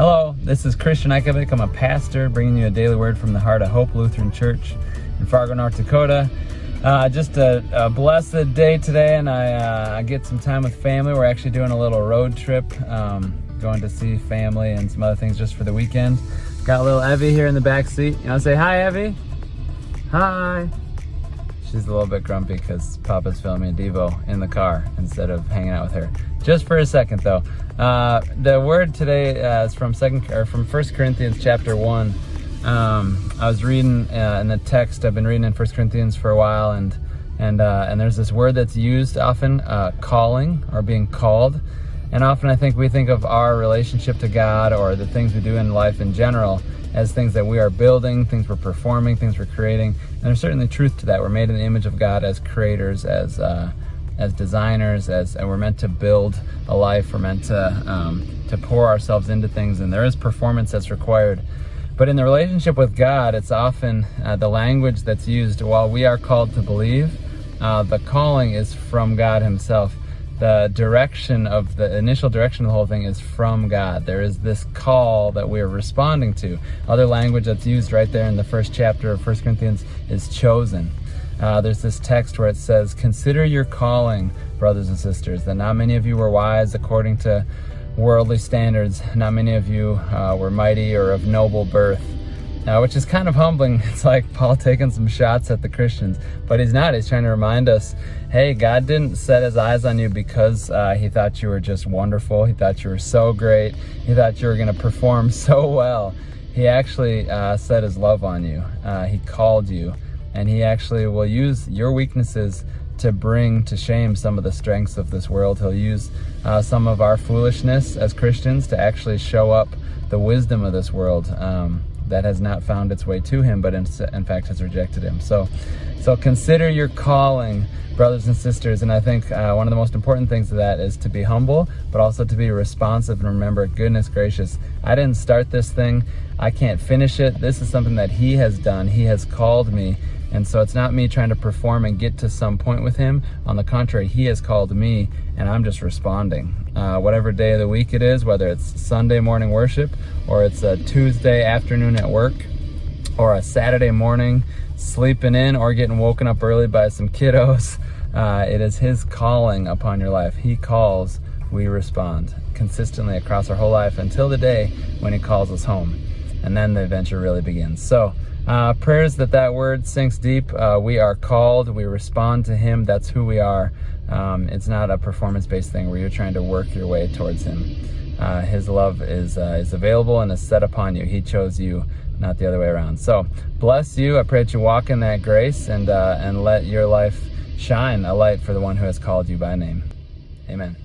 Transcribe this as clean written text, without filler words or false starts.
Hello, this is Christian Eikovic. I'm a pastor bringing you a daily word from the Heart of Hope Lutheran Church in Fargo, North Dakota. Just a blessed day today, and I get some time with family. We're actually doing a little road trip, going to see family and some other things just for the weekend. Got little Evie here in the back seat. You want to say hi, Evie? Hi. She's a little bit grumpy because Papa's filming a Devo in the car instead of hanging out with her. Just for a second, though. The word today is from 1 Corinthians chapter 1. I was reading in the text. I've been reading in 1 Corinthians for a while, and there's this word that's used often, calling or being called. And often I think we think of our relationship to God or the things we do in life in general as things that we are building, things we're performing, things we're creating. And there's certainly truth to that. We're made in the image of God as creators, as designers, and we're meant to build a life. We're meant to pour ourselves into things, and there is performance that's required. But in the relationship with God, it's often the language that's used. While we are called to believe, the calling is from God Himself. The initial direction of the whole thing is from God. There is this call that we are responding to. Other language that's used right there in the first chapter of 1 Corinthians is chosen. There's this text where it says, "Consider your calling, brothers and sisters, that not many of you were wise according to worldly standards. Not many of you were mighty or of noble birth," which is kind of humbling. It's like Paul taking some shots at the Christians, but he's not. He's trying to remind us, hey, God didn't set His eyes on you because He thought you were just wonderful. He thought you were so great. He thought you were going to perform so well. He actually set His love on you. He called you, and He actually will use your weaknesses to bring to shame some of the strengths of this world. He'll use some of our foolishness as Christians to actually show up the wisdom of this world that has not found its way to Him, but in fact has rejected Him. So consider your calling, brothers and sisters. And I think one of the most important things of that is to be humble, but also to be responsive and remember, goodness gracious, I didn't start this thing. I can't finish it. This is something that He has done. He has called me. And so it's not me trying to perform and get to some point with Him. On the contrary, He has called me, and I'm just responding. Whatever day of the week it is, whether it's Sunday morning worship, or it's a Tuesday afternoon at work, or a Saturday morning sleeping in, or getting woken up early by some kiddos, it is His calling upon your life. He calls, we respond consistently across our whole life until the day when He calls us home. And then the adventure really begins. So, prayers that word sinks deep. We are called. We respond to Him. That's who we are. It's not a performance-based thing where you're trying to work your way towards Him. His love is available and is set upon you. He chose you, not the other way around. So bless you. I pray that you walk in that grace and let your life shine a light for the one who has called you by name. Amen.